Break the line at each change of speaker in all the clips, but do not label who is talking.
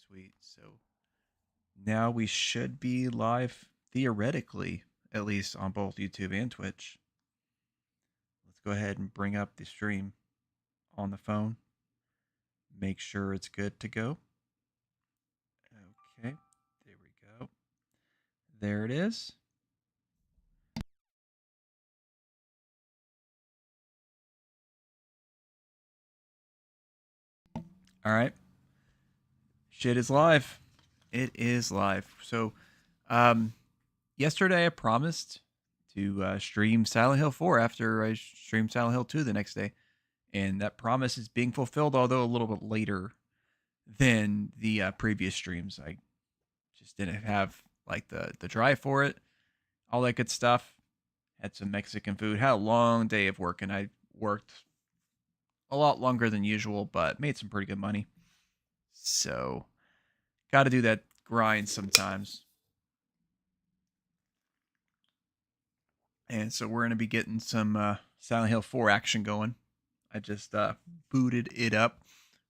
Sweet. So now we should be live, theoretically, at least on both YouTube and Twitch. Let's go ahead and bring up the stream on the phone. Make sure it's good to go. Okay, there we go. There it is. All right. Shit is live. It is live. So, yesterday I promised to stream Silent Hill 4 after I streamed Silent Hill 2 the next day. And that promise is being fulfilled, although a little bit later than the previous streams. I just didn't have like the drive for it, all that good stuff. Had some Mexican food. Had a long day of work, and I worked a lot longer than usual, but made some pretty good money. So, got to do that grind sometimes. And so we're going to be getting some Silent Hill 4 action going. I just booted it up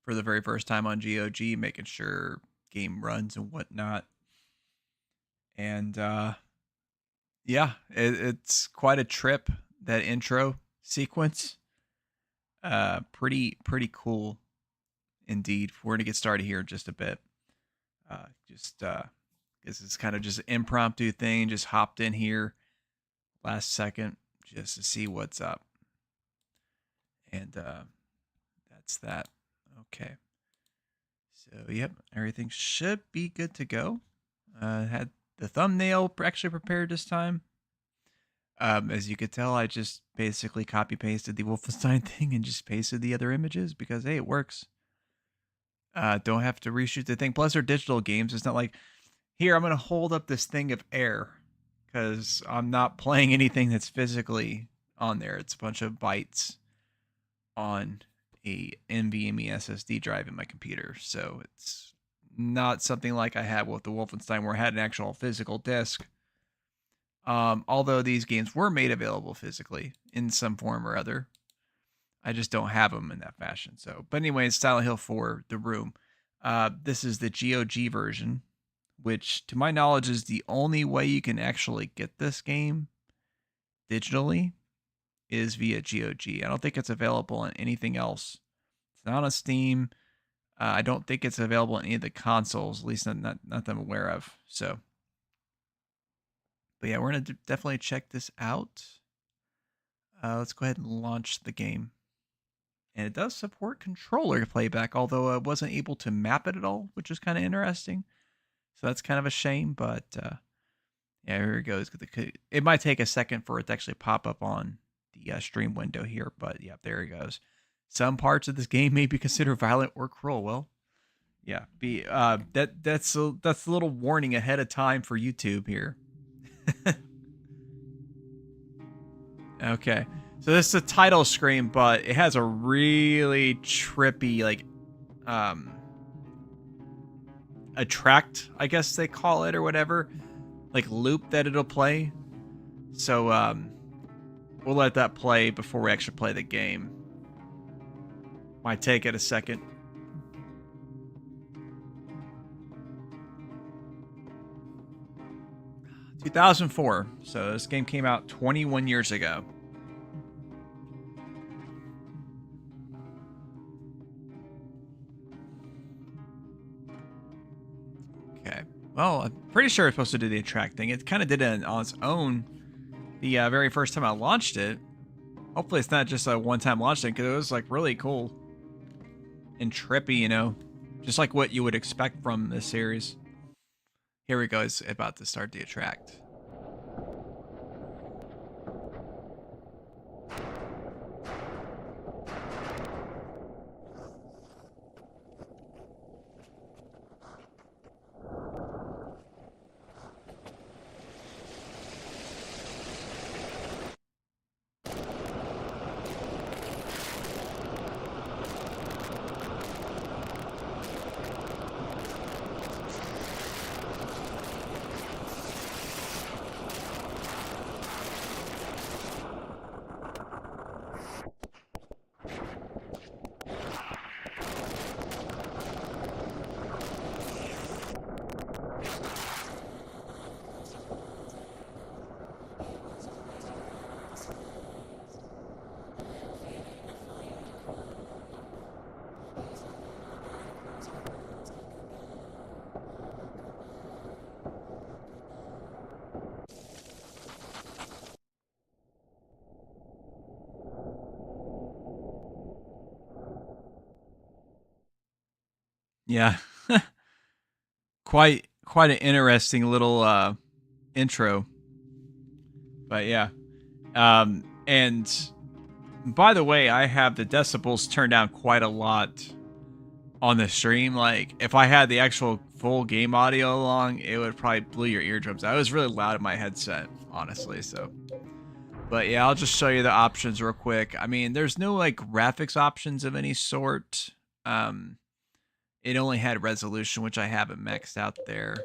for the very first time on GOG, making sure game runs and whatnot. And yeah, it's quite a trip, that intro sequence. Pretty cool indeed. We're going to get started here in just a bit. This is kind of just an impromptu thing. Just hopped in here last second just to see what's up. And that's that. Okay. So, yep, everything should be good to go. Had the thumbnail actually prepared this time. As you could tell, I just basically copy-pasted the Wolfenstein thing and just pasted the other images because, hey, it works. Don't have to reshoot the thing. Plus, they're digital games. It's not like, here, I'm going to hold up this thing of air because I'm not playing anything that's physically on there. It's a bunch of bytes on a NVMe SSD drive in my computer. So it's not something like I had with the Wolfenstein where I had an actual physical disc. Although these games were made available physically in some form or other. I just don't have them in that fashion. So, but anyways, Silent Hill 4, The Room. This is the GOG version, which to my knowledge is the only way you can actually get this game digitally is via GOG. I don't think it's available on anything else. It's not on Steam. I don't think it's available on any of the consoles, at least not that I'm aware of. So, but yeah, we're going to definitely check this out. Let's go ahead and launch the game. And it does support controller playback, although I wasn't able to map it at all, which is kind of interesting. So that's kind of a shame, but yeah, here it goes. It might take a second for it to actually pop up on the stream window here, but yeah, there it goes. Some parts of this game may be considered violent or cruel. Well, yeah, that's a little warning ahead of time for YouTube here. Okay, so this is a title screen, but it has a really trippy a tract, I guess they call it or whatever, like loop that it'll play. So we'll let that play before we actually play the game. Might take it a second. – 2004. So this game came out 21 years ago. Okay. Well, I'm pretty sure it's supposed to do the attract thing. It kind of did it on its own the very first time I launched it. Hopefully it's not just a one-time launch thing, because it was like really cool and trippy, you know, just like what you would expect from this series. Here we go. It's about to start the attract. Yeah. quite an interesting little intro. But yeah. And by the way, I have the decibels turned down quite a lot on the stream. Like, if I had the actual full game audio along, it would probably blow your eardrums out. It was really loud in my headset, honestly. So, but yeah, I'll just show you the options real quick. I mean, there's no like graphics options of any sort. It only had resolution, which I haven't maxed out there.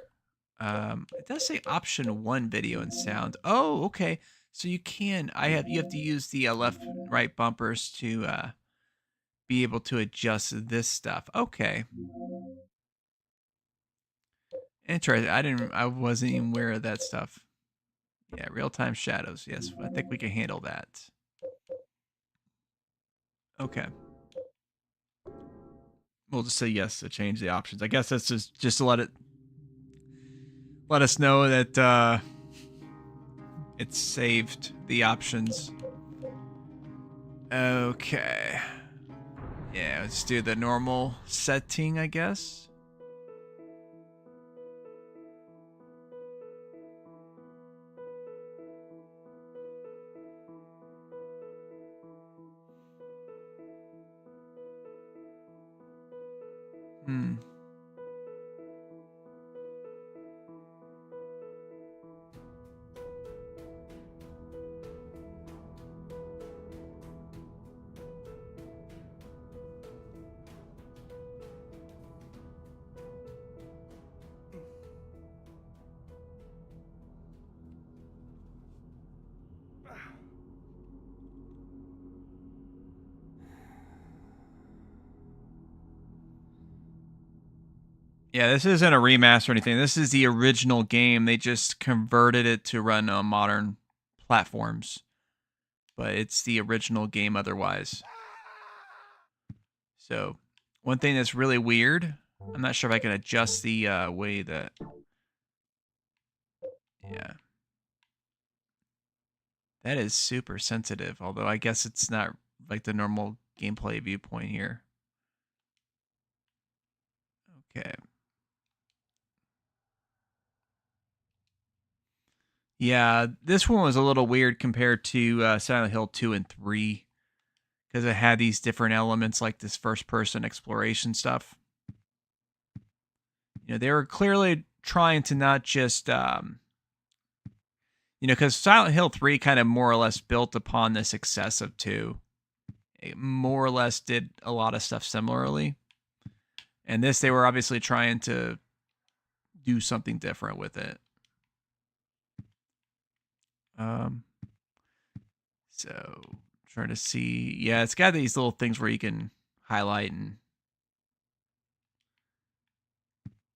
It does say option 1 video and sound. Oh, okay. So you have to use the left and right bumpers to be able to adjust this stuff. Okay. Interesting. I wasn't even aware of that stuff. Yeah, real-time shadows. Yes, I think we can handle that. Okay. We'll just say yes to change the options. I guess that's just to let us know that it's saved the options. Okay. Yeah, let's do the normal setting, I guess. Yeah, this isn't a remaster or anything. This is the original game. They just converted it to run on modern platforms. But it's the original game otherwise. So, one thing that's really weird, I'm not sure if I can adjust the way that... Yeah. That is super sensitive, although I guess it's not like the normal gameplay viewpoint here. Okay. Yeah, this one was a little weird compared to Silent Hill 2 and 3 because it had these different elements like this first-person exploration stuff. You know, they were clearly trying to not just, because Silent Hill 3 kind of more or less built upon the success of 2. It more or less did a lot of stuff similarly. And this, they were obviously trying to do something different with it. So trying to see. Yeah, it's got these little things where you can highlight and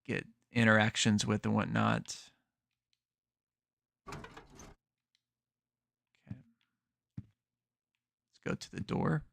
get interactions with and whatnot. Okay. Let's go to the door.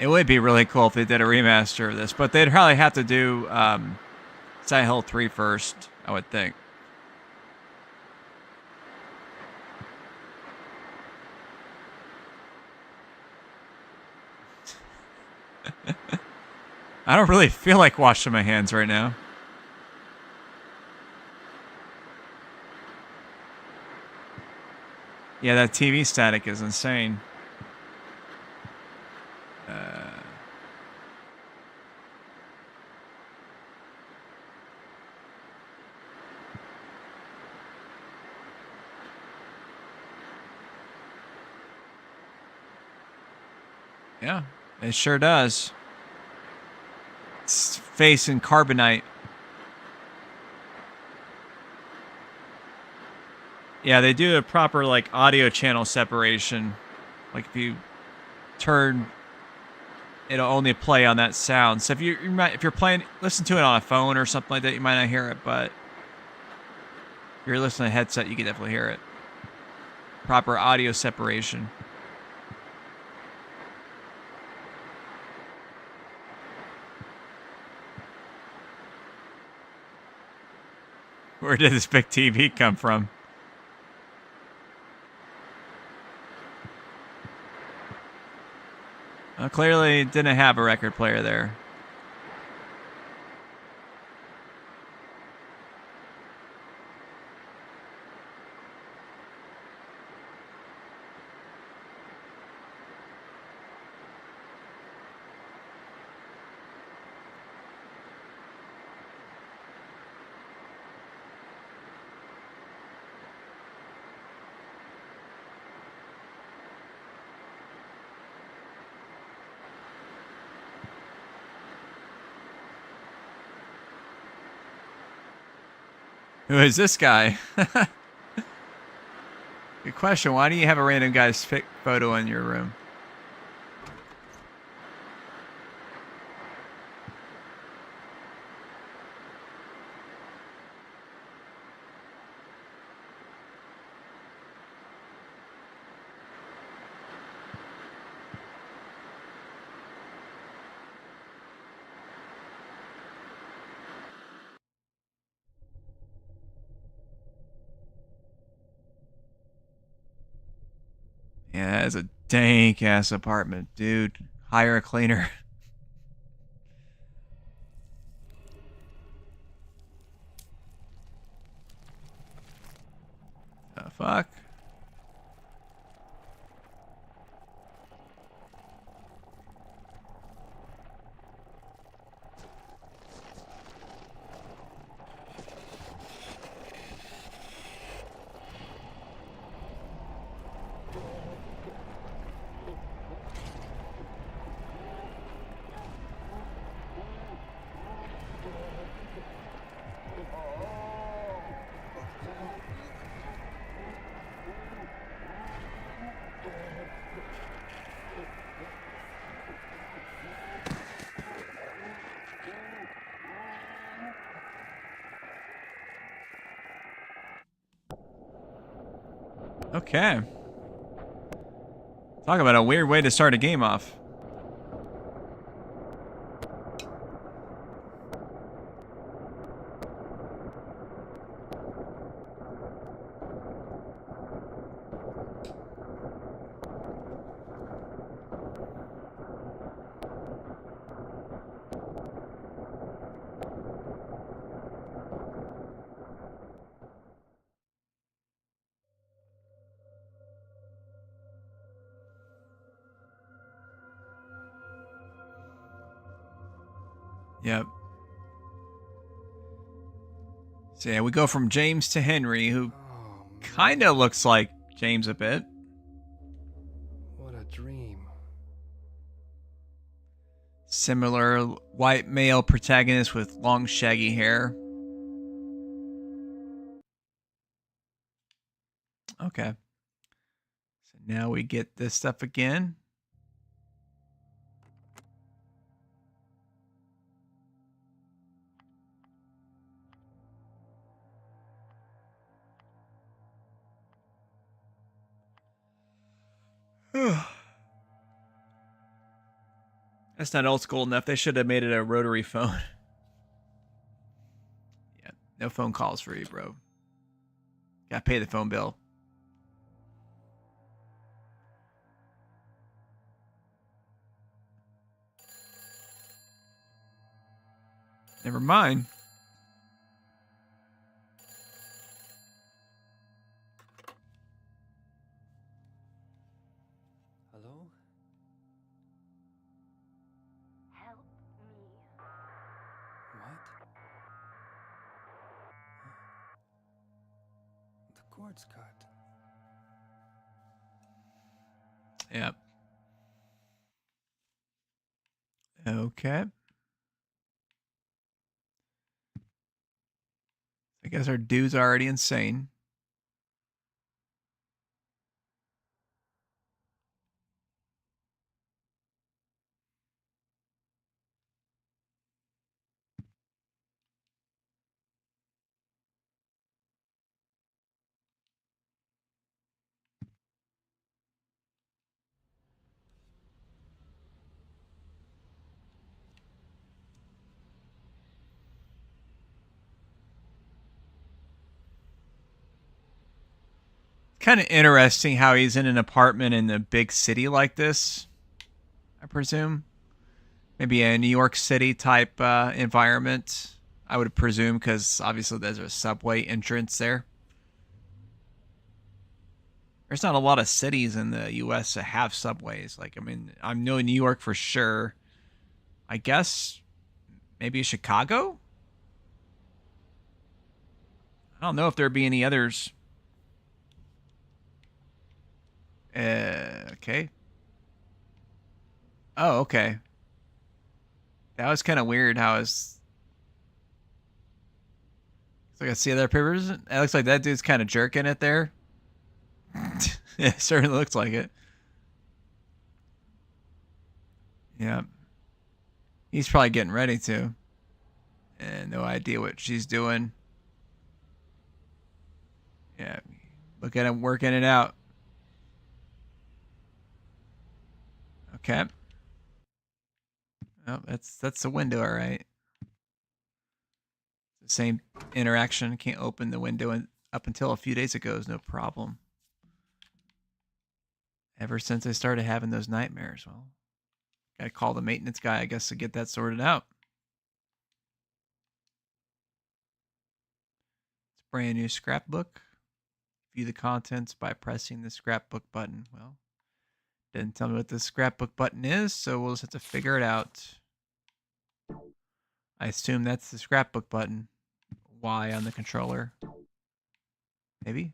It would be really cool if they did a remaster of this, but they'd probably have to do Silent Hill 3 first, I would think. I don't really feel like washing my hands right now. Yeah, that TV static is insane. Yeah, it sure does. It's facing carbonite. Yeah, they do a proper like audio channel separation. Like if you turn, it'll only play on that sound. So if you're playing, listen to it on a phone or something like that, you might not hear it. But if you're listening to a headset, you can definitely hear it. Proper audio separation. Where did this big TV come from? Well, clearly didn't have a record player there. Who is this guy? Good question. Why do you have a random guy's photo in your room? Yeah, that's a dank ass apartment, dude. Hire a cleaner. The fuck? Okay. Talk about a weird way to start a game off. Yep. So yeah, we go from James to Henry, who kind of looks like James a bit.
What a dream.
Similar white male protagonist with long shaggy hair. Okay. So now we get this stuff again. That's not old school enough. They should have made it a rotary phone. Yeah, no phone calls for you, bro. Gotta pay the phone bill. Never mind.
Hello?
Help me.
What? The cord's cut.
Yep. Okay. I guess our dude's already insane. kind of interesting how he's in an apartment in a big city like this, I presume. Maybe a New York City type environment, I would presume, because obviously there's a subway entrance there. There's not a lot of cities in the U.S. that have subways. Like, I mean, I know New York for sure. I guess maybe Chicago? I don't know if there'd be any others. Okay. Oh, okay. That was kind of weird how it's... So I can see other papers. It looks like that dude's kind of jerking it there. It certainly looks like it. Yeah. He's probably getting ready to. And no idea what she's doing. Yeah. Look at him working it out. Okay. Oh, that's the window, all right. The same interaction. Can't open the window and up until a few days ago is no problem. Ever since I started having those nightmares, well, gotta call the maintenance guy, I guess, to get that sorted out. It's a brand new scrapbook. View the contents by pressing the scrapbook button. Well, didn't tell me what the scrapbook button is, so we'll just have to figure it out. I assume that's the scrapbook button. Y on the controller. Maybe?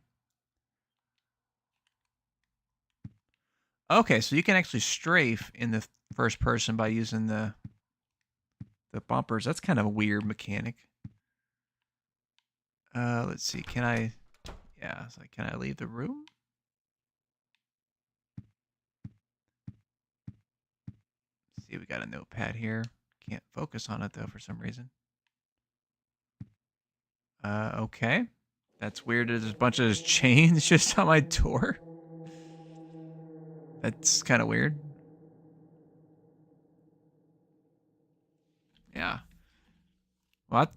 Okay, so you can actually strafe in the first person by using the bumpers. That's kind of a weird mechanic. Let's see. Can I... Yeah, so can I leave the room? Let's see, we got a notepad here. Can't focus on it, though, for some reason. Okay. That's weird. There's a bunch of chains just on my door. That's kind of weird. Yeah. Well,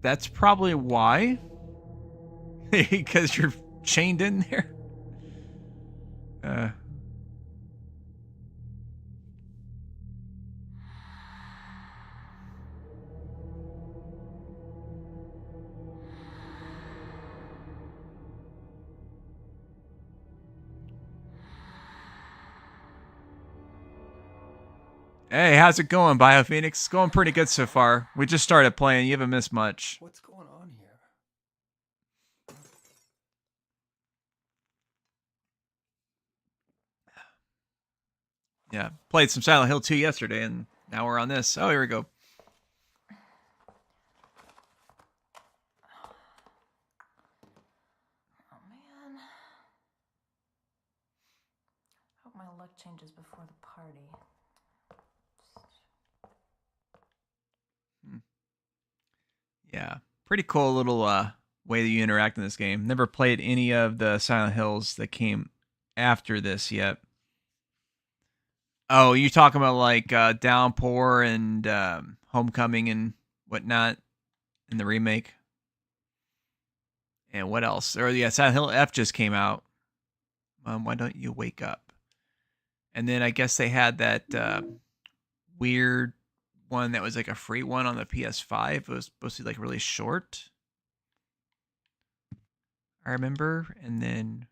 that's probably why. Because you're chained in there. Hey, how's it going, BioPhoenix? It's going pretty good so far. We just started playing. You haven't missed much.
What's going on here?
Yeah, played some Silent Hill 2 yesterday, and now we're on this. Oh, here we go.
Oh man. Hope my luck changes before the party.
Yeah, pretty cool little way that you interact in this game. Never played any of the Silent Hills that came after this yet. Oh, you talking about like Downpour and Homecoming and whatnot in the remake? And what else? Or yeah, Silent Hill F just came out. Why don't you wake up? And then I guess they had that weird one that was like a free one on the PS5. It was supposed to be like really short. I remember. And then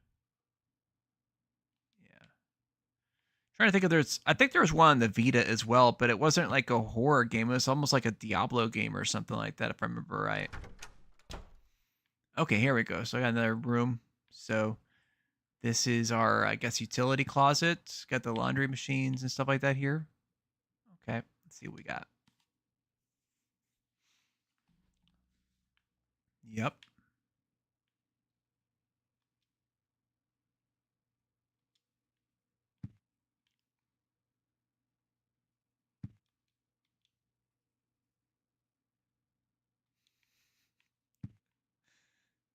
trying to think if I think there was one on the Vita as well, but it wasn't like a horror game. It was almost like a Diablo game or something like that, if I remember right. Okay, here we go. So I got another room. So this is our, I guess, utility closet. Got the laundry machines and stuff like that here. Okay, let's see what we got. Yep.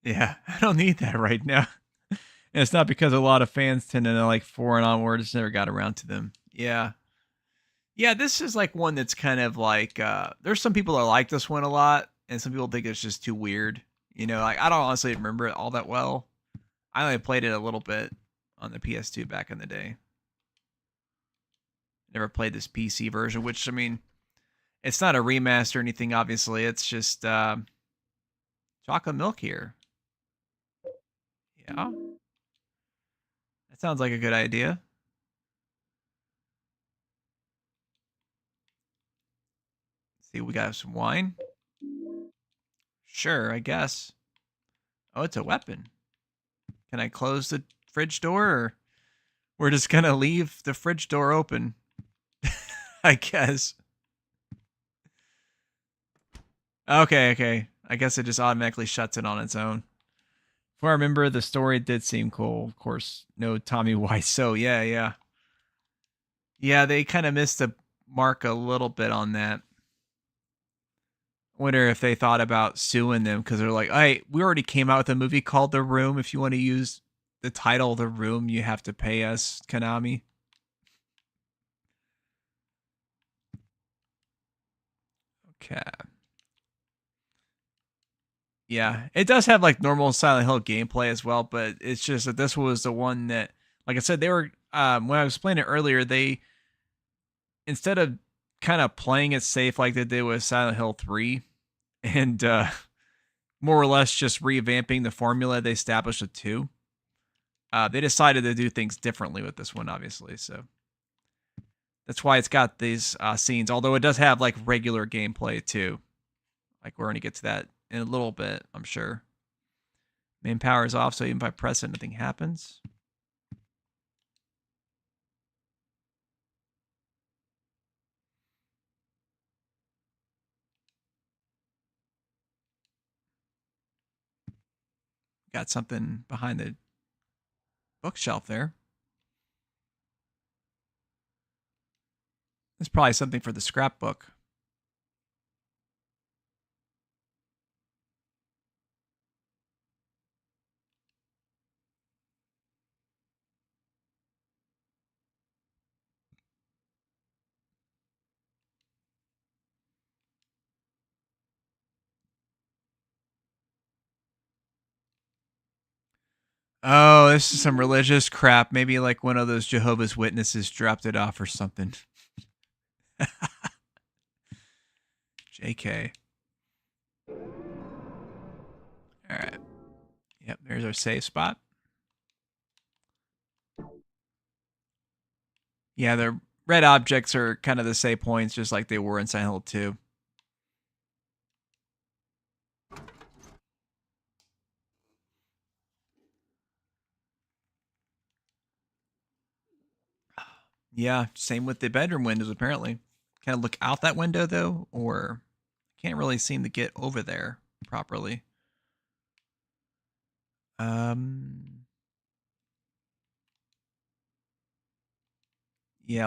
Yeah, I don't need that right now. And it's not because a lot of fans tend to like 4 and onwards, never got around to them. Yeah. Yeah, this is like one that's kind of like there's some people that like this one a lot, and some people think it's just too weird. You know, like I don't honestly remember it all that well. I only played it a little bit on the PS2 back in the day. Never played this PC version, which, I mean, it's not a remaster or anything, obviously. It's just chocolate milk here. Yeah. That sounds like a good idea. Let's see, we got some wine. Sure, I guess. Oh, it's a weapon. Can I close the fridge door, or we're just gonna leave the fridge door open? I guess. Okay. I guess it just automatically shuts it on its own. If I remember, the story did seem cool. Of course, no Tommy Wiseau. Yeah. Yeah, they kind of missed the mark a little bit on that. Wonder if they thought about suing them because they're like, hey, we already came out with a movie called The Room. If you want to use the title The Room, you have to pay us, Konami. Okay. Yeah, it does have like normal Silent Hill gameplay as well, but it's just that this was the one that, like I said, they were when I was playing it earlier, they, instead of kind of playing it safe like they did with Silent Hill 3 and more or less just revamping the formula they established with 2, they decided to do things differently with this one, obviously. So that's why it's got these scenes, although it does have like regular gameplay too. Like we're going to get to that in a little bit, I'm sure. Main power is off, so even if I press it, nothing happens. Got something behind the bookshelf there. It's probably something for the scrapbook. Oh, this is some religious crap. Maybe like one of those Jehovah's Witnesses dropped it off or something. JK. All right. Yep, there's our save spot. Yeah, the red objects are kind of the same points, just like they were in Silent Hill 2. Yeah, same with the bedroom windows, apparently. Can I look out that window, though? Or can't really seem to get over there properly. Yeah,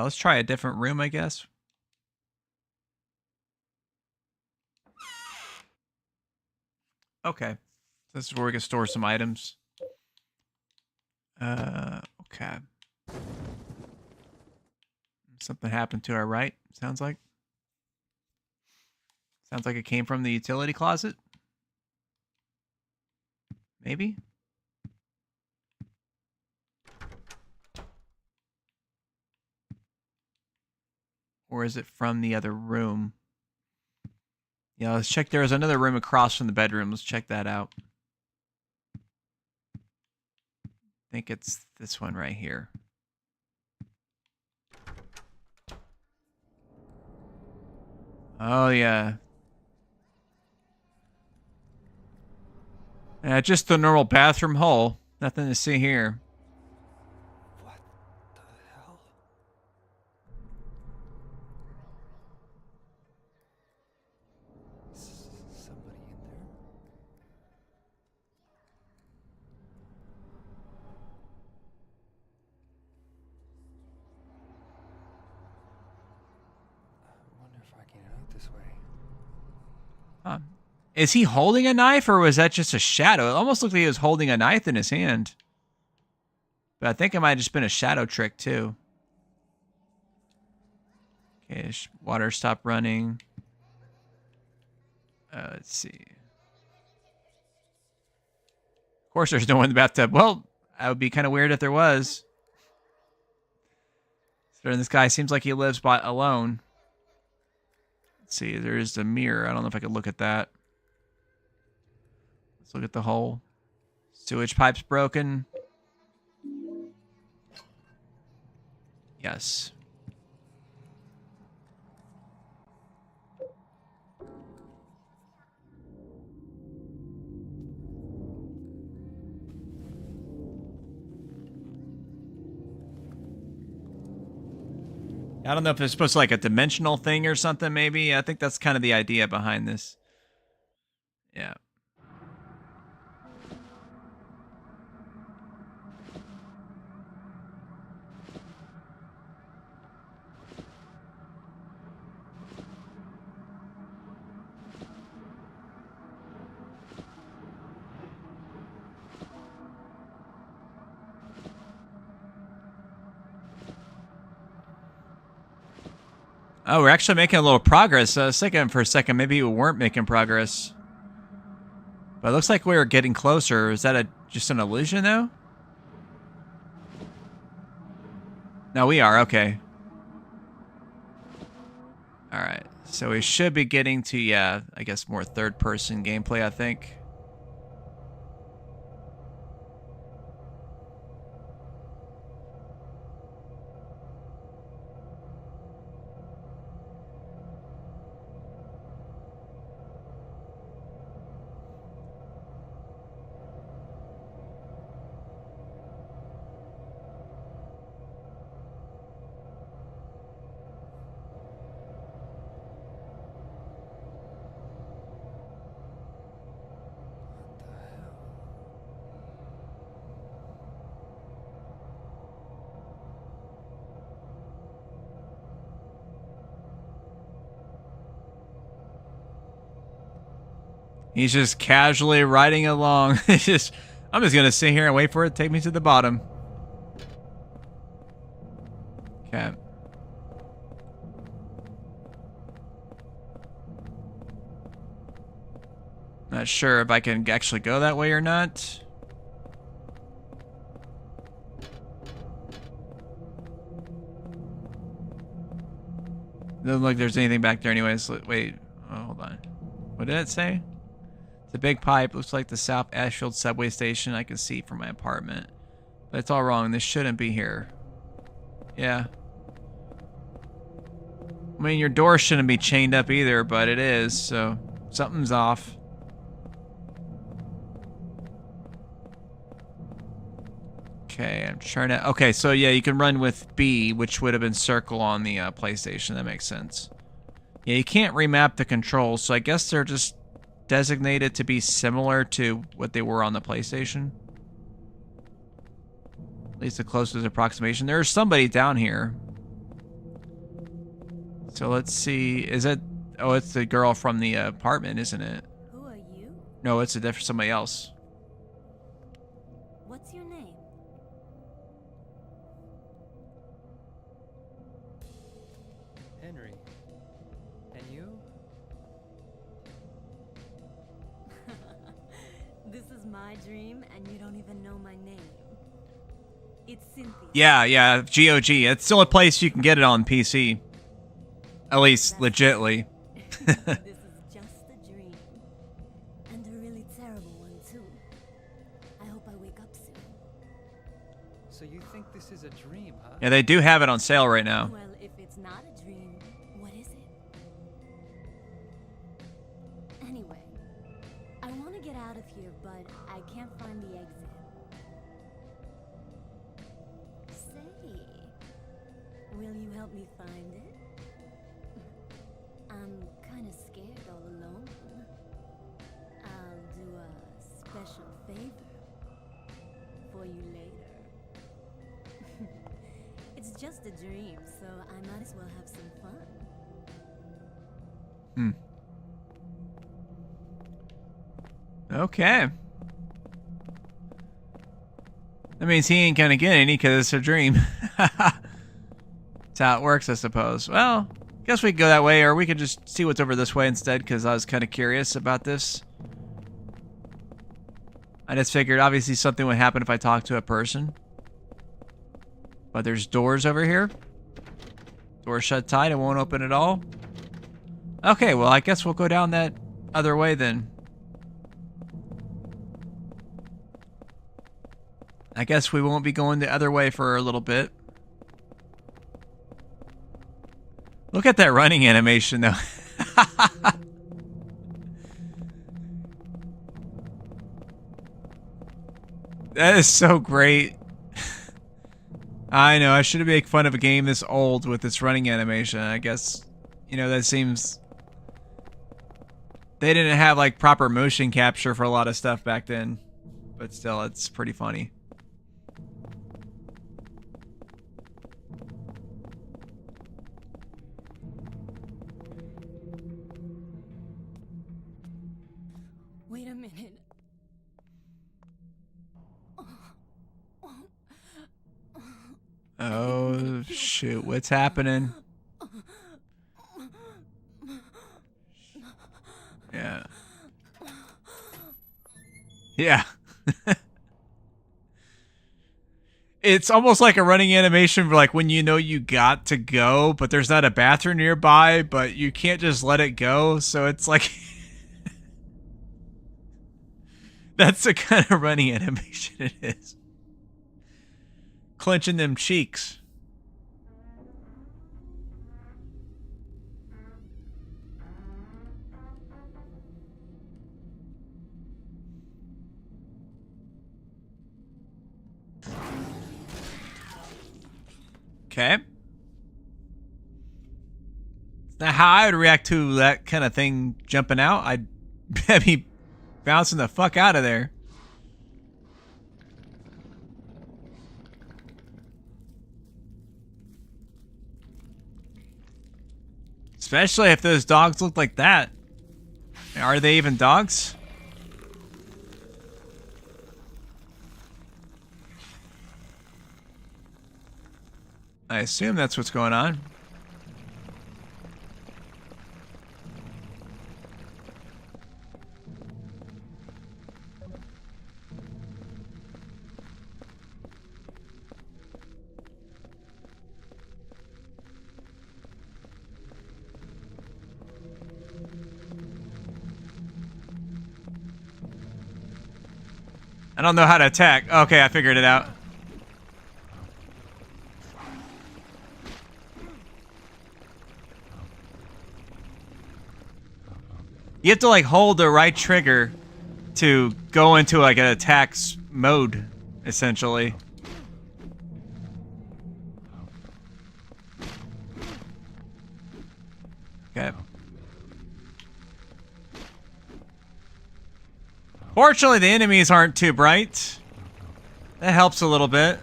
let's try a different room, I guess. Okay. This is where we can store some items. Okay. Something happened to our right, sounds like. Sounds like it came from the utility closet. Maybe? Or is it from the other room? Yeah, let's check. There's another room across from the bedroom. Let's check that out. I think it's this one right here. Oh, yeah. Just the normal bathroom hole. Nothing to see here.
What the hell? Somebody in there? I wonder if I can get out this way.
Is he holding a knife, or was that just a shadow? It almost looked like he was holding a knife in his hand. But I think it might have just been a shadow trick, too. Okay, water stopped running. Let's see. Of course, there's no one in the bathtub. Well, That would be kind of weird if there was. So this guy seems like he lives alone. Let's see, there's a mirror. I don't know if I could look at that. Let's look at the hole. Sewage pipe's broken. Yes. I don't know if it's supposed to like a dimensional thing or something, maybe. I think that's kind of the idea behind this. Yeah. Oh, we're actually making a little progress. I was thinking for a second maybe we weren't making progress. But it looks like we were getting closer. Is that just an illusion, though? No, we are. Okay. Alright. So we should be getting to, yeah, I guess more third-person gameplay, I think. He's just casually riding along. I'm just gonna sit here and wait for it to take me to the bottom. Okay. Not sure if I can actually go that way or not. Doesn't look like there's anything back there anyways. Wait, oh, hold on. What did it say? The big pipe looks like the South Ashfield subway station I can see from my apartment. But it's all wrong. This shouldn't be here. Yeah. I mean, your door shouldn't be chained up either, but it is, so something's off. Okay, I'm trying to... Okay, so yeah, you can run with B, which would have been circle on the PlayStation. That makes sense. Yeah, you can't remap the controls, so I guess they're just designated to be similar to what they were on the PlayStation. At least the closest approximation. There's somebody down here. So let's see. Is it... Oh, it's the girl from the apartment, isn't it?
Who are you?
No, it's a different somebody else.
What's your name?
Henry. And you?
This is my dream, and you don't even know my name. It's Cynthia.
Yeah, GOG. It's the only place you can get it on PC. At least,
That's
legitly.
This is just a dream. And a really terrible one, too. I hope I wake up soon.
So you think this is a dream, huh?
Yeah, they do have it on sale right now.
Well, if it's not a dream, what is it? Anyway, I want to get out of here, but I can't find the exit. Say, will you help me find it? I'm kind of scared all alone. I'll do a special favor for you later. It's just a dream, so I might as well have some fun.
Okay. That means he ain't gonna get any because it's a dream. That's how it works, I suppose. Well, guess we could go that way, or we could just see what's over this way instead, because I was kind of curious about this. I just figured obviously something would happen if I talked to a person. But there's doors over here. Doors shut tight. It won't open at all. Okay, well, I guess we'll go down that other way then. I guess we won't be going the other way for a little bit. Look at that running animation, though. That is so great. I know, I shouldn't make fun of a game this old with its running animation. I guess, you know, that seems... They didn't have, like, proper motion capture for a lot of stuff back then. But still, it's pretty funny.
Wait a minute.
Oh, shoot. What's happening? Yeah. Yeah. It's almost like a running animation for like when you know you got to go, but there's not a bathroom nearby, but you can't just let it go. So it's like... That's the kind of running animation it is. Clenching them cheeks. Okay. Now, how I would react to that kind of thing jumping out, I'd be bouncing the fuck out of there. Especially if those dogs look like that. Are they even dogs? I assume that's what's going on. I don't know how to attack. Okay, I figured it out. You have to like hold the right trigger to go into like an attack mode, essentially. Okay. Fortunately, the enemies aren't too bright. That helps a little bit.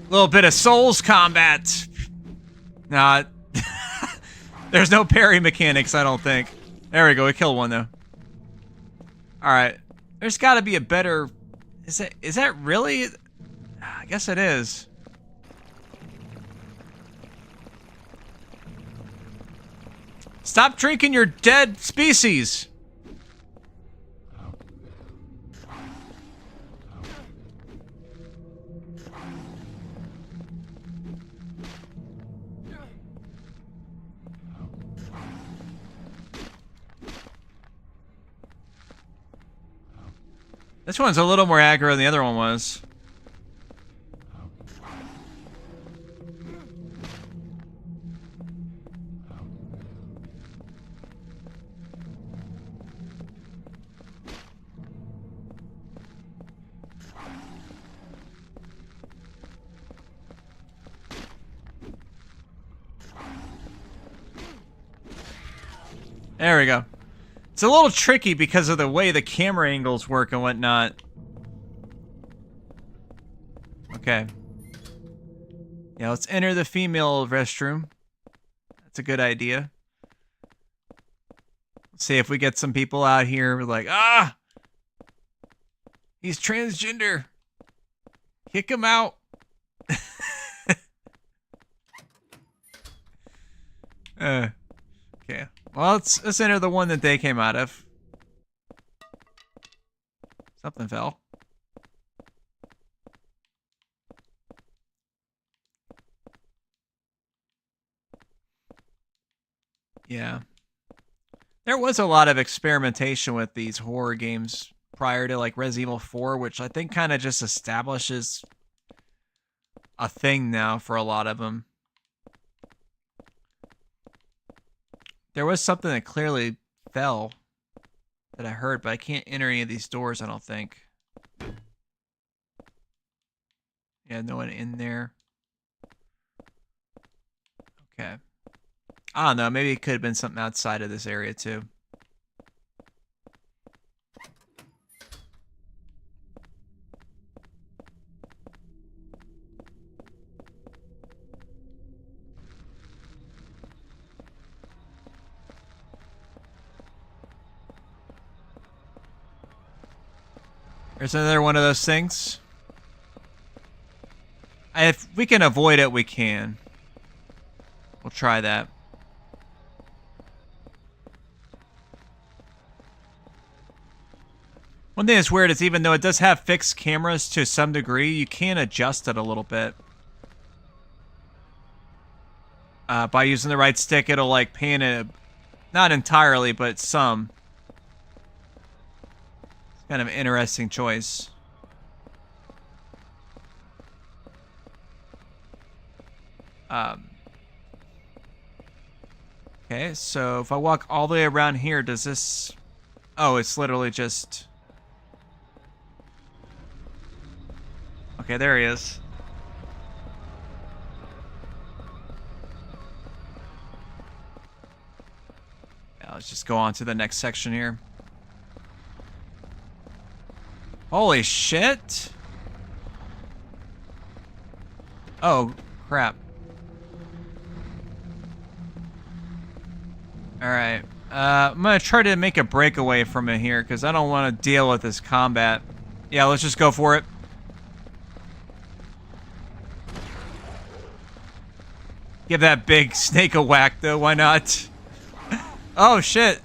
A little bit of Souls combat. Nah. There's no parry mechanics, I don't think. There we go, we killed one though. Alright. There's gotta be a better... Is that really... I guess it is. Stop drinking your dead species! This one's a little more aggro than the other one was. There we go. It's a little tricky because of the way the camera angles work and whatnot. Okay. Yeah, let's enter the female restroom. That's a good idea. Let's see if we get some people out here who are like, ah! He's transgender! Kick him out! Okay. Well, let's enter the one that they came out of. Something fell. Yeah. There was a lot of experimentation with these horror games prior to like Resident Evil 4, which I think kind of just establishes a thing now for a lot of them. There was something that clearly fell that I heard, but I can't enter any of these doors, I don't think. Yeah, no one in there. Okay. I don't know, maybe it could have been something outside of this area too. There's another one of those things. If we can avoid it, we can. We'll try that. One thing that's weird is even though it does have fixed cameras to some degree, you can adjust it a little bit. By using the right stick, it'll like pan it, not entirely, but some. It's kind of an interesting choice. Okay, so if I walk all the way around here, does this... Oh, it's literally just... Okay, there he is. Yeah, let's just go on to the next section here. Holy shit! Oh, crap. Alright. I'm gonna try to make a breakaway from it here, because I don't want to deal with this combat. Yeah, let's just go for it. Give that big snake a whack, though. Why not? Oh, shit.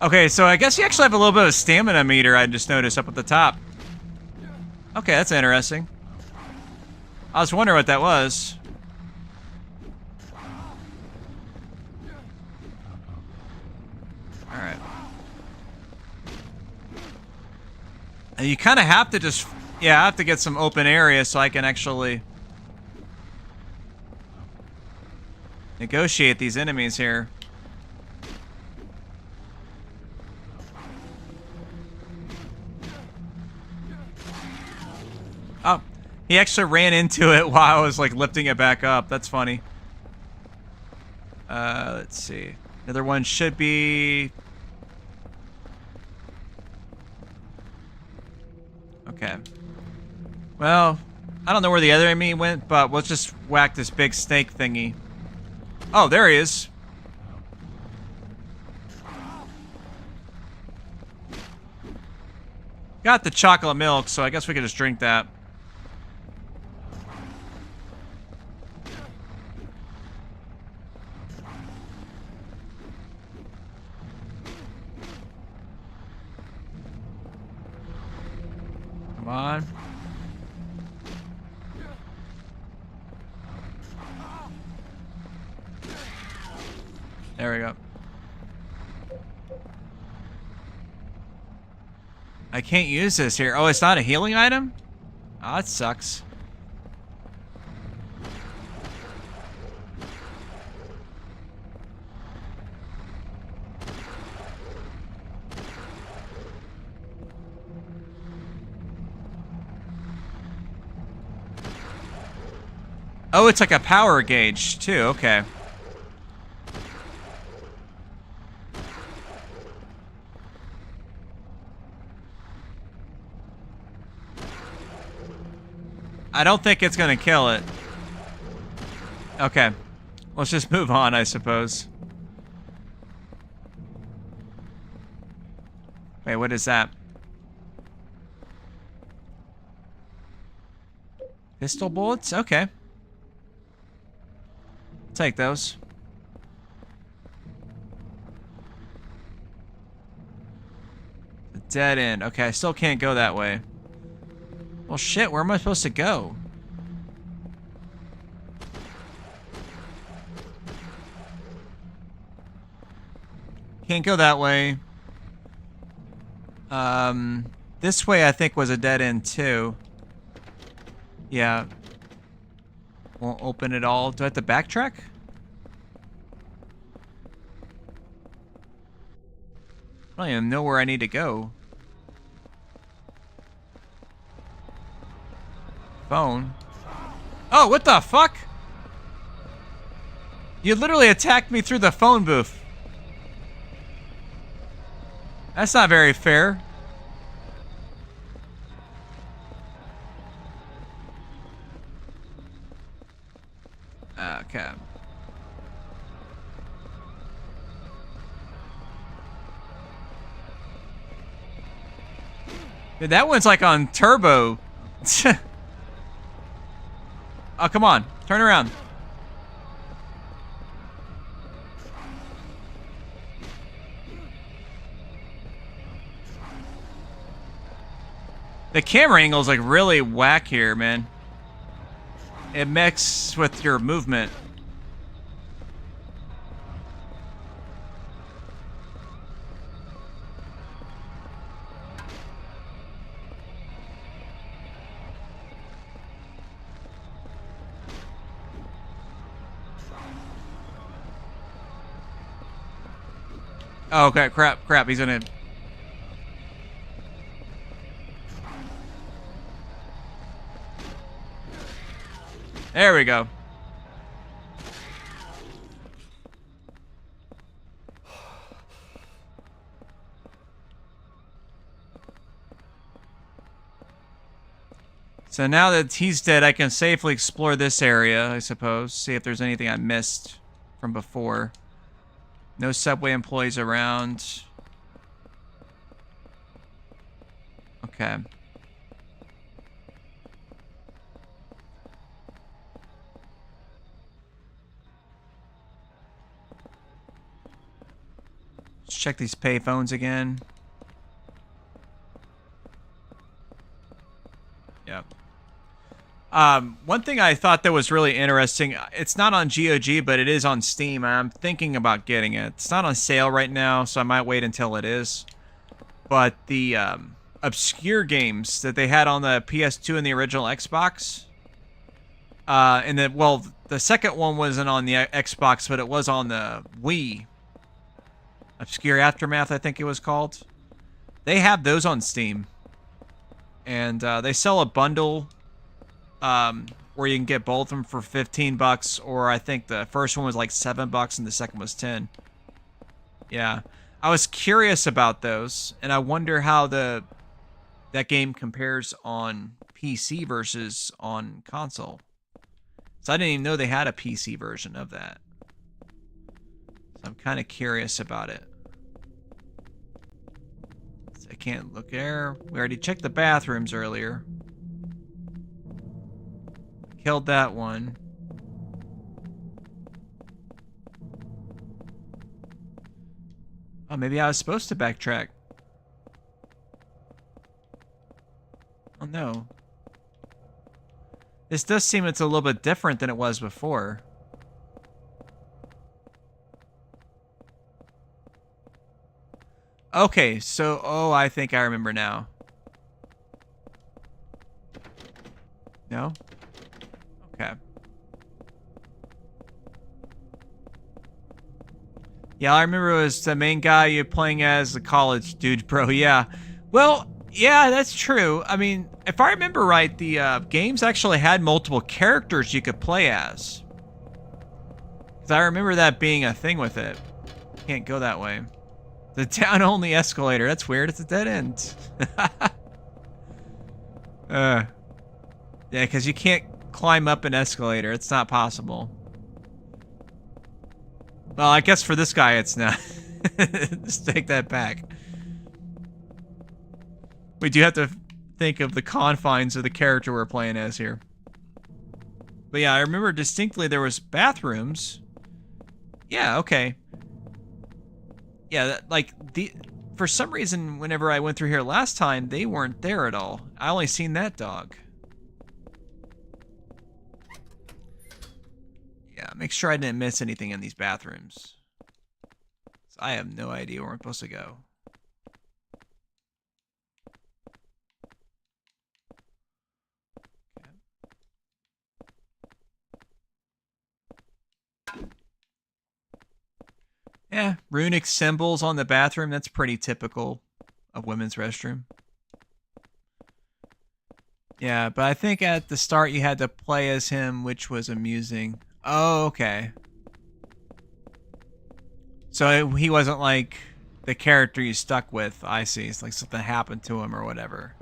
Okay, so I guess you actually have a little bit of a stamina meter, I just noticed up at the top. Okay, that's interesting. I was wondering what that was. Alright. And you kind of have to just... Yeah, I have to get some open area so I can actually... negotiate these enemies here. Oh, he actually ran into it while I was like lifting it back up. That's funny. Let's see. Another one should be... Okay. Well, I don't know where the other enemy went, but let's just whack this big snake thingy. Oh, there he is. Got the chocolate milk, so I guess we could just drink that. Come on. There we go. I can't use this here. Oh, it's not a healing item? Oh, that sucks. Oh, it's like a power gauge, too. Okay. I don't think it's gonna kill it. Okay. Let's just move on, I suppose. Wait, what is that? Pistol bullets? Okay. Take those. The dead end. Okay, I still can't go that way. Well, shit, where am I supposed to go? Can't go that way. This way I think was a dead end too. Yeah. Won't open it all. Do I have to backtrack? I don't even know where I need to go. Phone. Oh, what the fuck? You literally attacked me through the phone booth. That's not very fair. Okay. Dude, that one's like on turbo. Oh, come on. Turn around. The camera angle is like really whack here, man. It mixes with your movement. Oh, okay, crap, he's gonna... There we go. So now that he's dead, I can safely explore this area, I suppose. See if there's anything I missed from before. No subway employees around. Okay. Let's check these payphones again. Yep. One thing I thought that was really interesting, it's not on GOG, but it is on Steam. I'm thinking about getting it. It's not on sale right now, so I might wait until it is. But the obscure games that they had on the PS2 and the original Xbox, and then, well, the second one wasn't on the Xbox, but it was on the Wii. Obscure Aftermath, I think it was called. They have those on Steam. And they sell a bundle where you can get both of them for $15, or I think the first one was like $7 and the second was 10. Yeah, I was curious about those, and I wonder how that game compares on PC versus on console. So I didn't even know they had a PC version of that. So I'm kind of curious about it. I can't look there. We already checked the bathrooms earlier. Killed that one. Oh, maybe I was supposed to backtrack. Oh no. This does seem it's a little bit different than it was before. Okay, so, oh, I think I remember now. No? Okay. Yeah, I remember it was the main guy you're playing as the college dude, bro. Yeah. Well, yeah, that's true. I mean, if I remember right, the games actually had multiple characters you could play as. Because I remember that being a thing with it. Can't go that way. The down-only escalator. That's weird. It's a dead end. Yeah, because you can't climb up an escalator. It's not possible. Well, I guess for this guy, it's not. Just take that back. We do have to think of the confines of the character we're playing as here. But yeah, I remember distinctly there was bathrooms. Yeah, okay. Yeah, for some reason, whenever I went through here last time, they weren't there at all. I only seen that dog. Yeah, make sure I didn't miss anything in these bathrooms. I have no idea where I'm supposed to go. Yeah, runic symbols on the bathroom. That's pretty typical of women's restroom. Yeah, but I think at the start you had to play as him, which was amusing. Oh, okay. So he wasn't like the character you stuck with. I see. It's like something happened to him or whatever.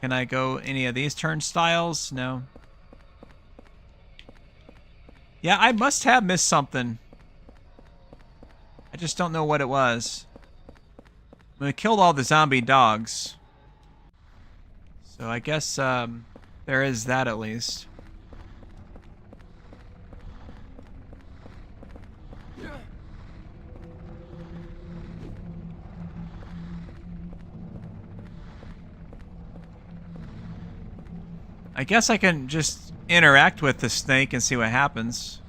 Can I go any of these turnstiles? No. Yeah, I must have missed something. I just don't know what it was. We killed all the zombie dogs. So I guess there is that at least. I guess I can just interact with the snake and see what happens.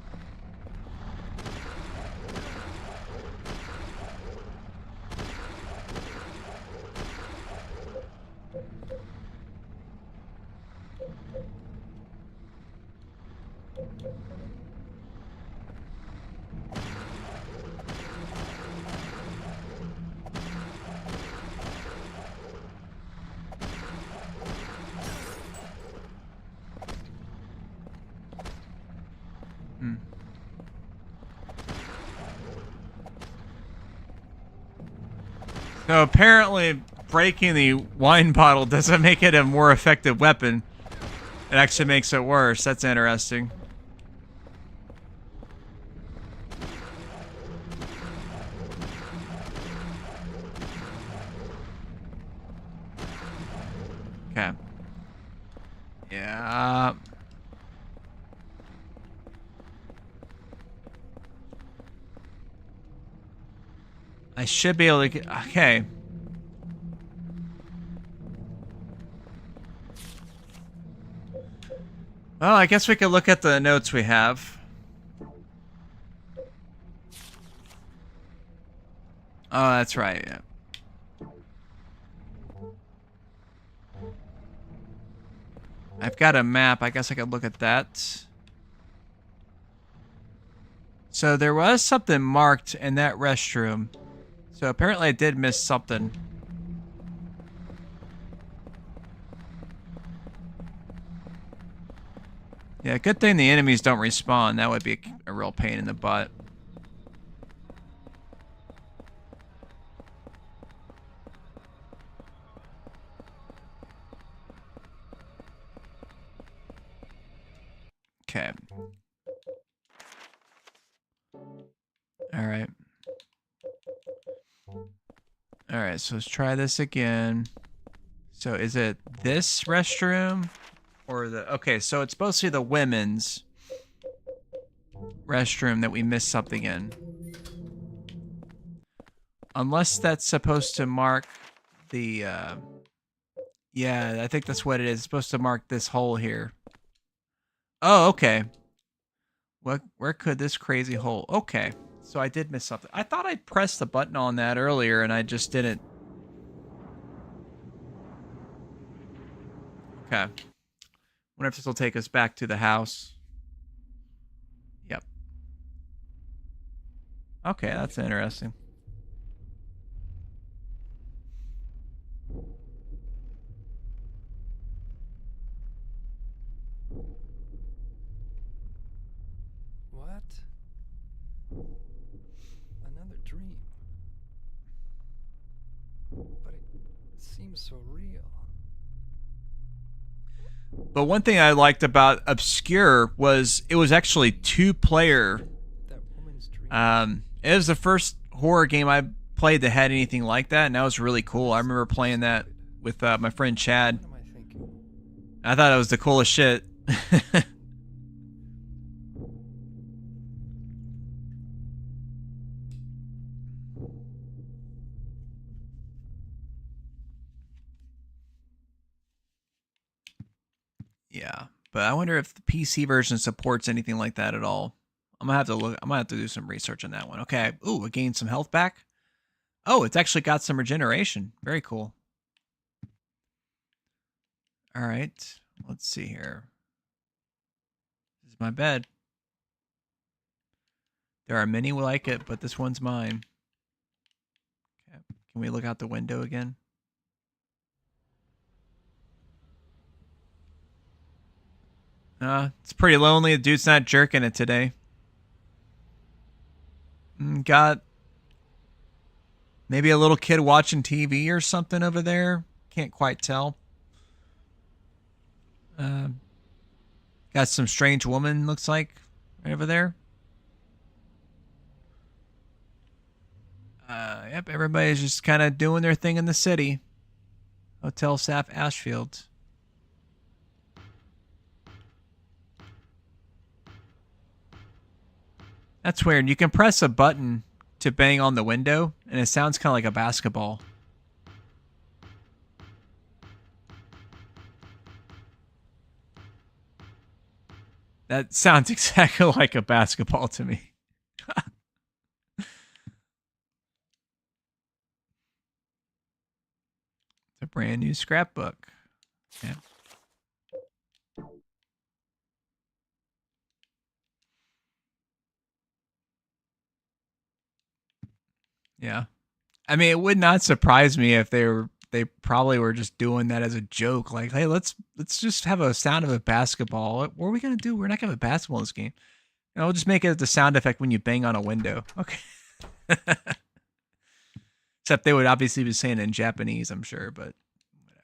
So apparently breaking the wine bottle doesn't make it a more effective weapon. It actually makes it worse. That's interesting. Okay. Yeah. I should be able to get... Okay. Well, I guess we could look at the notes we have. Oh, that's right, yeah. I've got a map. I guess I could look at that. So there was something marked in that restroom. So apparently I did miss something. Yeah, good thing the enemies don't respawn. That would be a real pain in the butt. Okay. Alright. Alright, so let's try this again. So is it this restroom? Or the... Okay, so it's supposed to be the women's restroom that we missed something in. Unless that's supposed to mark the... Yeah, I think that's what it is. It's supposed to mark this hole here. Oh, okay. Where could this crazy hole... Okay. So I did miss something. I thought I pressed the button on that earlier and I just didn't. Okay. Wonder if this will take us back to the house. Yep. Okay, that's interesting.
What? Another dream. But it seems so real.
But one thing I liked about Obscure was it was actually 2-player.
That woman's dream.
It was the first horror game I played that had anything like that, and that was really cool. I remember playing that with my friend Chad.
What am I thinking?
I thought it was the coolest shit. Yeah, but I wonder if the PC version supports anything like that at all. I'm gonna have to look. I'm gonna have to do some research on that one. Okay. Ooh, it gained some health back. Oh, it's actually got some regeneration. Very cool. All right. Let's see here. This is my bed. There are many who like it, but this one's mine. Okay. Can we look out the window again? It's pretty lonely. The dude's not jerking it today. Got maybe a little kid watching TV or something over there. Can't quite tell. Got some strange woman, looks like, right over there. Yep, everybody's just kind of doing their thing in the city. Hotel Staff Ashfield. That's weird. You can press a button to bang on the window, and it sounds kind of like a basketball. That sounds exactly like a basketball to me. It's a brand new scrapbook. Yeah. Yeah. I mean, it would not surprise me if they probably were just doing that as a joke. Like, hey, let's just have a sound of a basketball. What are we gonna do? We're not gonna have a basketball in this game. We'll just make it the sound effect when you bang on a window. Okay. Except they would obviously be saying it in Japanese, I'm sure, but whatever.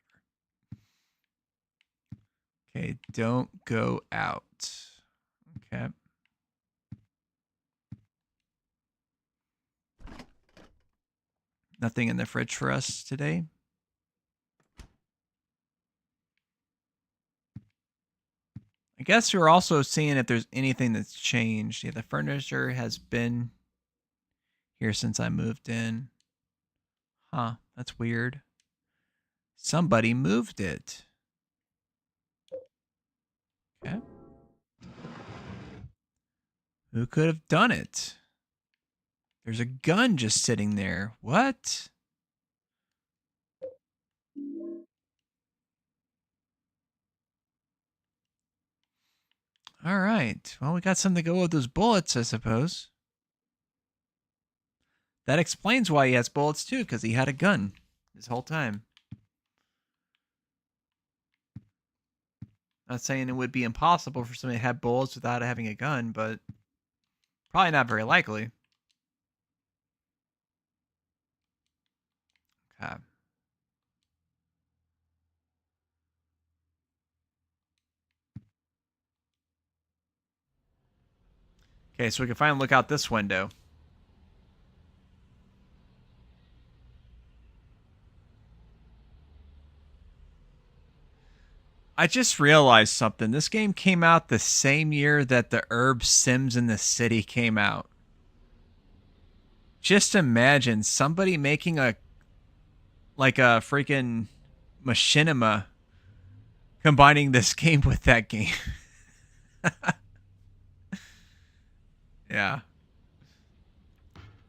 Okay, don't go out. Okay. Nothing in the fridge for us today. I guess we're also seeing if there's anything that's changed. Yeah, the furniture has been here since I moved in. Huh, that's weird. Somebody moved it. Okay. Who could have done it? There's a gun just sitting there. What? All right. Well, we got something to go with those bullets, I suppose. That explains why he has bullets too, because he had a gun this whole time. Not saying it would be impossible for somebody to have bullets without having a gun, but probably not very likely. Okay. Okay, so we can finally look out this window. I just realized something. This game came out the same year that the Herb Sims in the City came out. Just imagine somebody making a freaking machinima combining this game with that game. Yeah.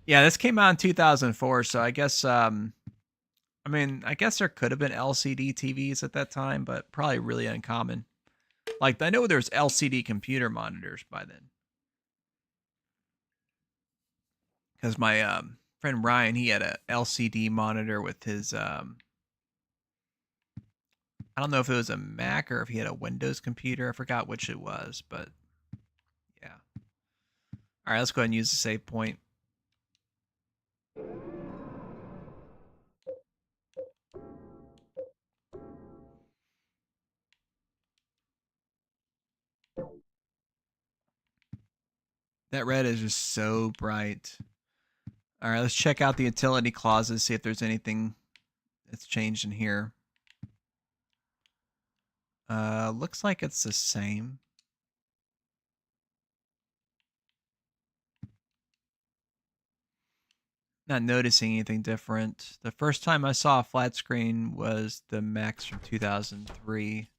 Yeah, this came out in 2004, so I guess I guess there could have been LCD TVs at that time, but probably really uncommon. Like, I know there's LCD computer monitors by then. Because my friend Ryan, he had a LCD monitor with his I don't know if it was a Mac or if he had a Windows computer. I forgot which it was, but yeah. All right, let's go ahead and use the save point. That red is just so bright. All right, let's check out the utility clauses, see if there's anything that's changed in here. Looks like it's the same. Not noticing anything different. The first time I saw a flat screen was the Macs from 2003.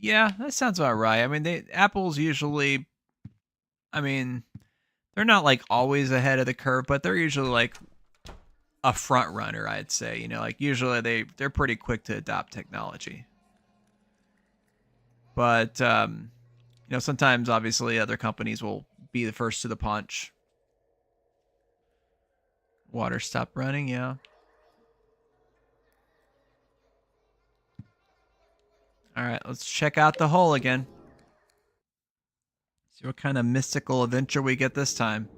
Yeah, that sounds about right. I mean, Apple's usually, I mean, they're not like always ahead of the curve, but they're usually like a front runner, I'd say. You know, like usually they're pretty quick to adopt technology. But you know, sometimes obviously other companies will be the first to the punch. Water stopped running, yeah. All right, let's check out the hole again. See what kind of mystical adventure we get this time.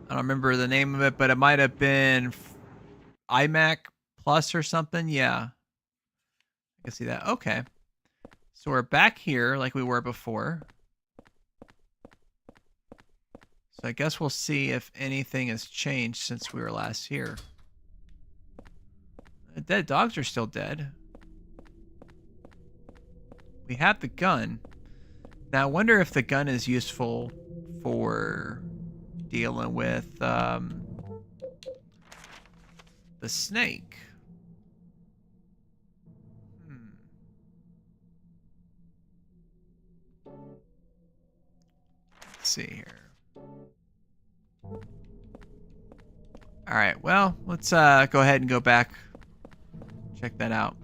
I don't remember the name of it, but it might have been iMac Plus or something. Yeah. I can see that. Okay. So we're back here like we were before. So I guess we'll see if anything has changed since we were last here. The dead dogs are still dead. We have the gun. Now I wonder if the gun is useful for dealing with the snake. Let's see here. All right, well, let's go ahead and go back. Check that out.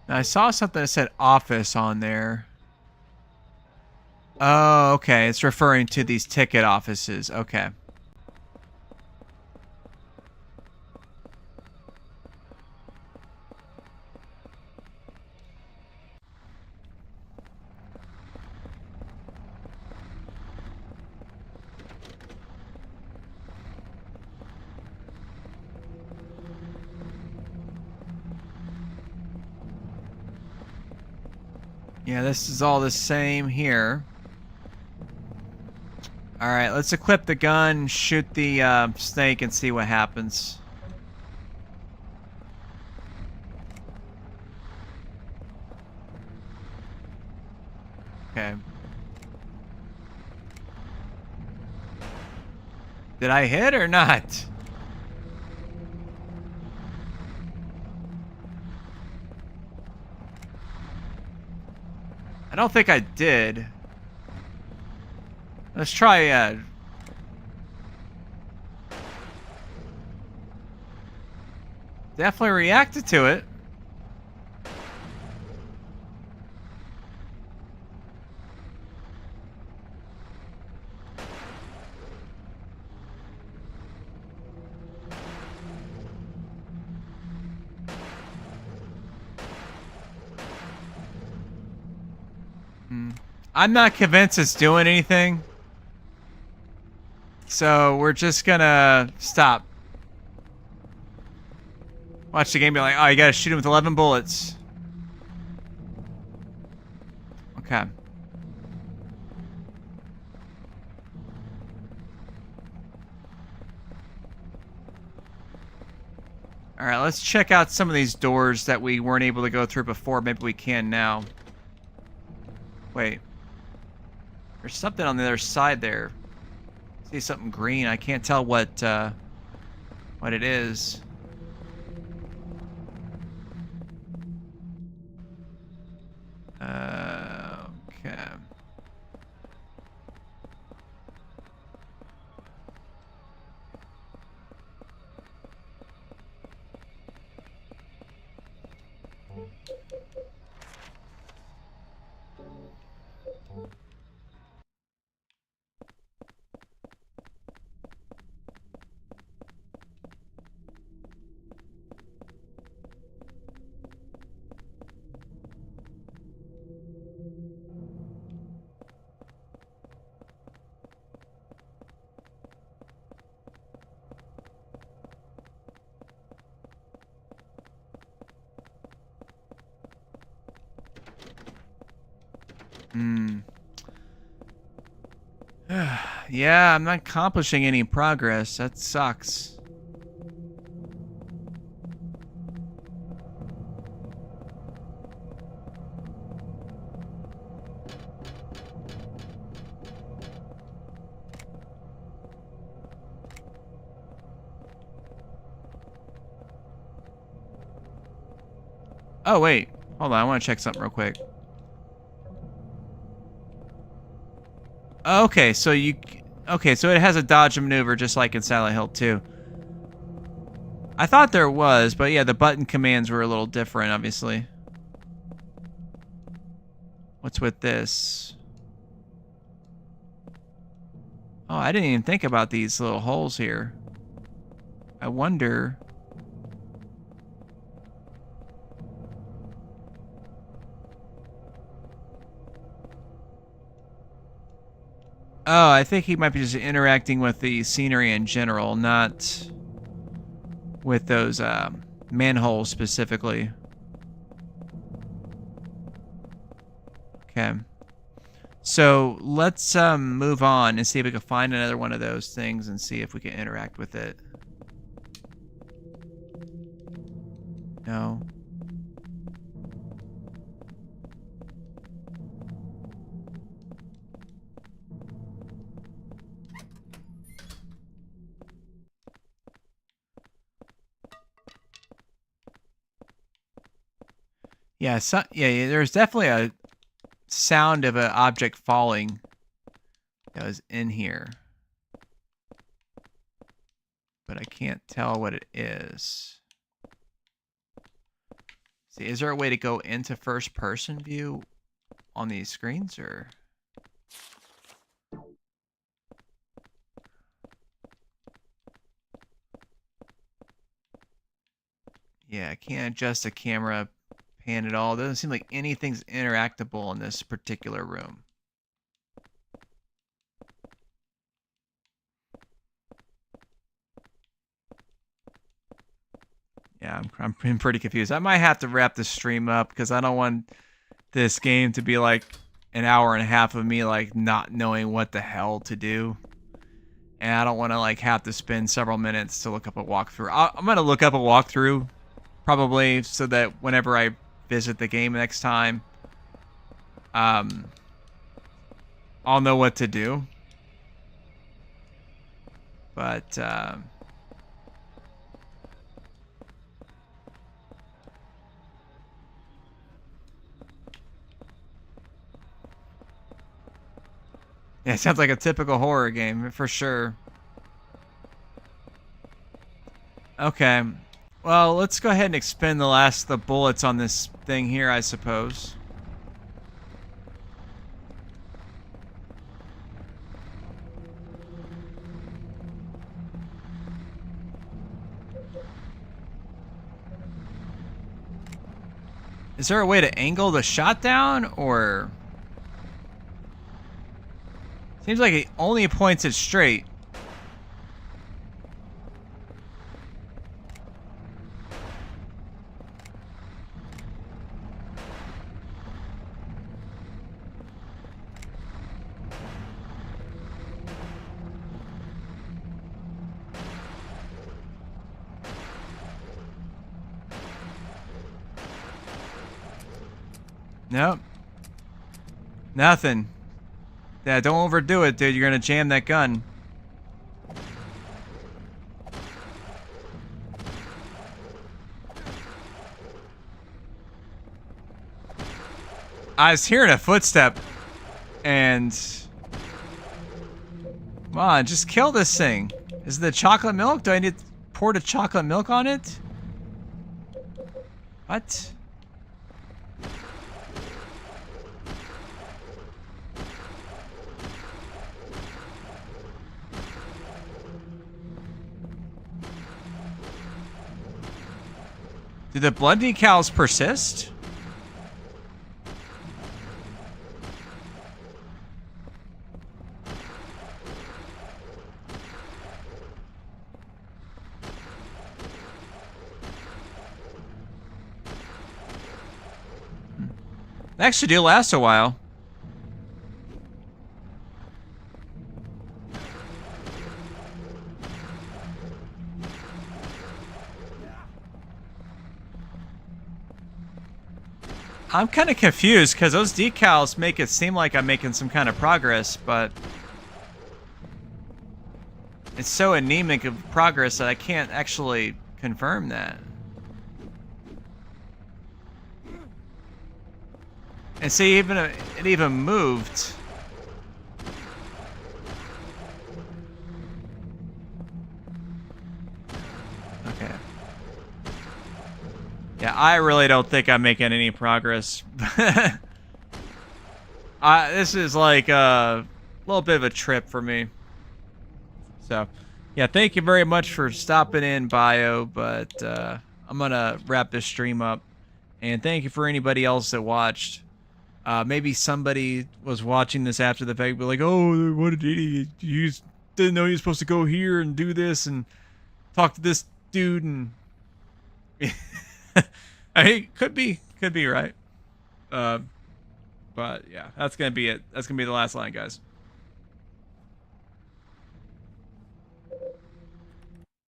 Now, I saw something that said office on there. Oh, okay. It's referring to these ticket offices. Okay. Yeah, this is all the same here. Alright, let's equip the gun, shoot the snake, and see what happens. Okay. Did I hit or not? I don't think I did. Let's try definitely reacted to it. I'm not convinced it's doing anything. So we're just gonna stop. Watch the game be like, oh, you gotta shoot him with 11 bullets. Okay. Alright, let's check out some of these doors that we weren't able to go through before. Maybe we can now. Wait. There's something on the other side there. I see something green. I can't tell what it is. Okay. Hmm. Yeah, I'm not accomplishing any progress. That sucks. Oh, wait. Hold on. I want to check something real quick. Okay, so you... Okay, so it has a dodge and maneuver just like in Silent Hill 2. I thought there was, but yeah, the button commands were a little different, obviously. What's with this? Oh, I didn't even think about these little holes here. I wonder... Oh, I think he might be just interacting with the scenery in general, not with those manholes specifically. Okay. So let's move on and see if we can find another one of those things and see if we can interact with it. No. Yeah, yeah, there's definitely a sound of an object falling that was in here. But I can't tell what it is. See, is there a way to go into first person view on these screens or? Yeah, I can't adjust the camera pan at all. It doesn't seem like anything's interactable in this particular room. Yeah, I'm pretty confused. I might have to wrap this stream up because I don't want this game to be like an hour and a half of me like not knowing what the hell to do. And I don't want to like have to spend several minutes to look up a walkthrough. I'm going to look up a walkthrough probably so that whenever I visit the game next time, I'll know what to do. But yeah, it sounds like a typical horror game for sure. Okay. Well, let's go ahead and expend the bullets on this thing here, I suppose. Is there a way to angle the shot down, or... Seems like it only points it straight. Nope. Nothing. Yeah, don't overdo it, dude. You're gonna jam that gun. I was hearing a footstep, and... Come on, just kill this thing. Is it the chocolate milk? Do I need to pour the chocolate milk on it? What? Do the blood decals persist? They actually do last a while. I'm kind of confused because those decals make it seem like I'm making some kind of progress, but it's so anemic of progress that I can't actually confirm that. And see, even it even moved. Okay. Yeah, I really don't think I'm making any progress. This is like a little bit of a trip for me. So, yeah, thank you very much for stopping in, Bio, but I'm going to wrap this stream up. And thank you for anybody else that watched. Maybe somebody was watching this after the fact, but like, oh, what an idiot. You didn't know you were supposed to go here and do this and talk to this dude. And I mean, could be right. But yeah, that's going to be it. That's going to be the last line, guys.